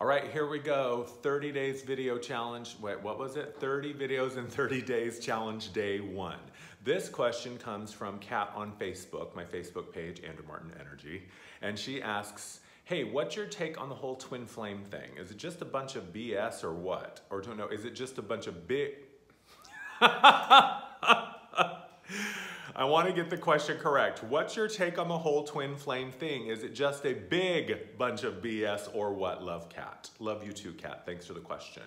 All right, here we go. 30 days video challenge. Wait, what was it? 30 videos in 30 days challenge day 1. This question comes from Kat on Facebook, my Facebook page, Andrew Martin Energy. And she asks, hey, what's your take on the whole twin flame thing? Is it just a bunch of BS or what? Or don't know, is it just a bunch of big... I want to get the question correct. What's your take on the whole twin flame thing? Is it just a big bunch of BS or what? Love, Kat. Love you too, Kat. Thanks for the question.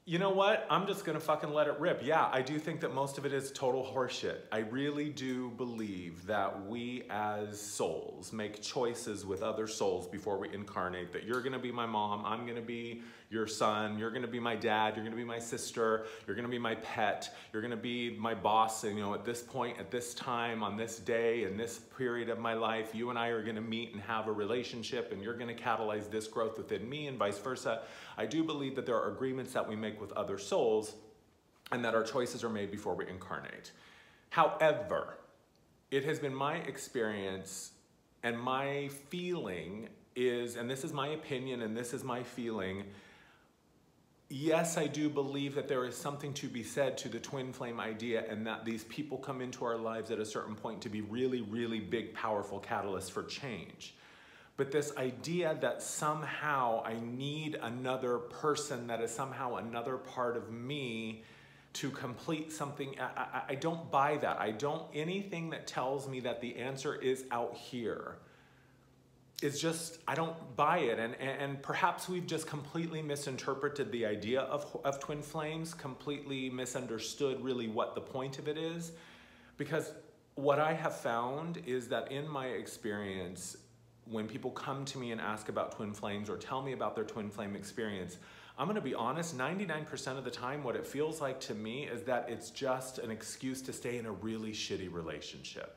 You know what? I'm just going to fucking let it rip. Yeah, I do think that most of it is total horseshit. I really do believe that we as souls make choices with other souls before we incarnate, that you're going to be my mom, I'm going to be your son, you're going to be my dad, you're going to be my sister, you're going to be my pet, you're going to be my boss, and at this point, at this time, on this day, in this period of my life, you and I are going to meet and have a relationship, and you're going to catalyze this growth within me and vice versa. I do believe that there are agreements that we make with other souls and that our choices are made before we incarnate. However, it has been my experience and my feeling is, and this is my opinion and this is my feeling, yes, I do believe that there is something to be said to the twin flame idea and that these people come into our lives at a certain point to be really, really big, powerful catalysts for change. But this idea that somehow I need another person that is somehow another part of me to complete something, I don't buy that. Anything that tells me that the answer is out here is just, I don't buy it. And perhaps we've just completely misinterpreted the idea of twin flames, completely misunderstood really what the point of it is. Because what I have found is that in my experience, when people come to me and ask about twin flames or tell me about their twin flame experience, I'm gonna be honest, 99% of the time what it feels like to me is that it's just an excuse to stay in a really shitty relationship.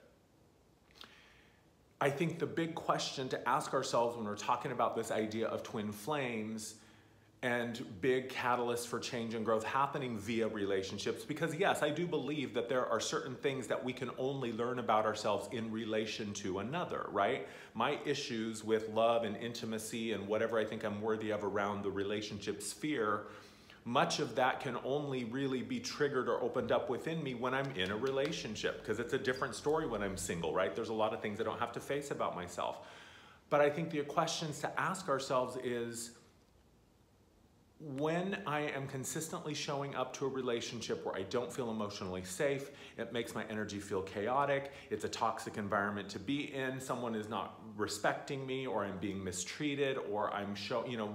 I think the big question to ask ourselves when we're talking about this idea of twin flames and big catalysts for change and growth happening via relationships, because yes, I do believe that there are certain things that we can only learn about ourselves in relation to another, right? My issues with love and intimacy and whatever I think I'm worthy of around the relationship sphere, much of that can only really be triggered or opened up within me when I'm in a relationship, because it's a different story when I'm single, right? There's a lot of things I don't have to face about myself. But I think the questions to ask ourselves is, when I am consistently showing up to a relationship where I don't feel emotionally safe, it makes my energy feel chaotic, it's a toxic environment to be in, someone is not respecting me, or I'm being mistreated, or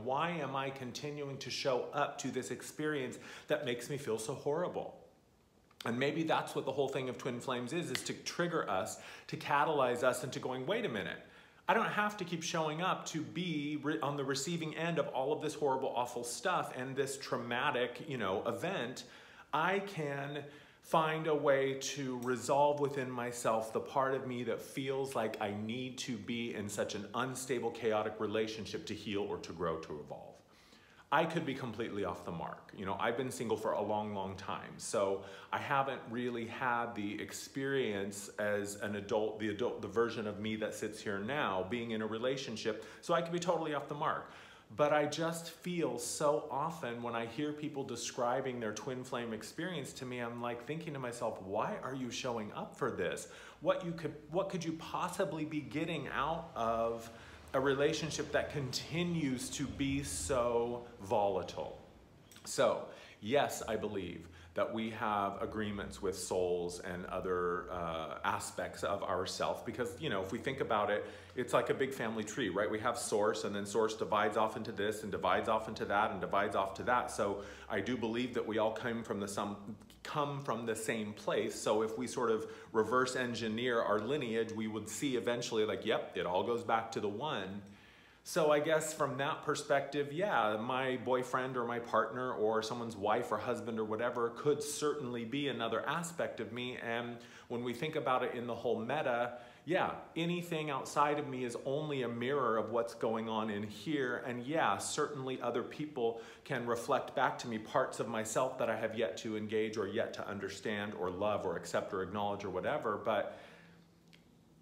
why am I continuing to show up to this experience that makes me feel so horrible? And maybe that's what the whole thing of twin flames is to trigger us, to catalyze us into going, wait a minute, I don't have to keep showing up to be on the receiving end of all of this horrible, awful stuff and this traumatic, event. I can find a way to resolve within myself the part of me that feels like I need to be in such an unstable, chaotic relationship to heal or to grow, to evolve. I could be completely off the mark. I've been single for a long, long time, so I haven't really had the experience as an adult, the version of me that sits here now, being in a relationship, so I could be totally off the mark. But I just feel so often when I hear people describing their twin flame experience to me, I'm like thinking to myself, why are you showing up for this? What could you possibly be getting out of a relationship that continues to be so volatile? So yes, I believe that we have agreements with souls and other aspects of ourself, because if we think about it, it's like a big family tree, right? We have source, and then source divides off into this and divides off into that and divides off to that. So I do believe that we all come from the same place. So if we sort of reverse engineer our lineage, we would see eventually like, yep, it all goes back to the one. So I guess from that perspective, yeah, my boyfriend or my partner or someone's wife or husband or whatever could certainly be another aspect of me. And when we think about it in the whole meta, yeah, anything outside of me is only a mirror of what's going on in here. And yeah, certainly other people can reflect back to me parts of myself that I have yet to engage or yet to understand or love or accept or acknowledge or whatever. But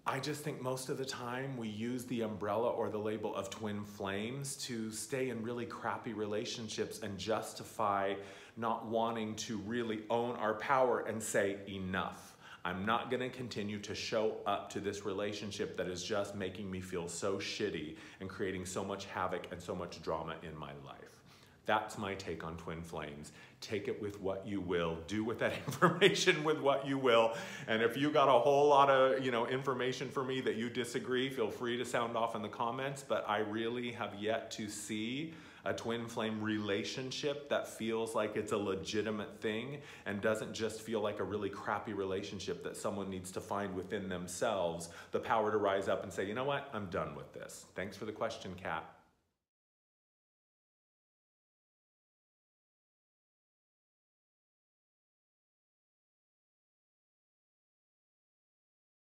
I just think most of the time we use the umbrella or the label of twin flames to stay in really crappy relationships and justify not wanting to really own our power and say enough. I'm not gonna continue to show up to this relationship that is just making me feel so shitty and creating so much havoc and so much drama in my life. That's my take on twin flames. Take it with what you will. Do with that information with what you will. And if you got a whole lot of information for me that you disagree, feel free to sound off in the comments. But I really have yet to see a twin flame relationship that feels like it's a legitimate thing and doesn't just feel like a really crappy relationship that someone needs to find within themselves the power to rise up and say, you know what, I'm done with this. Thanks for the question, Kat.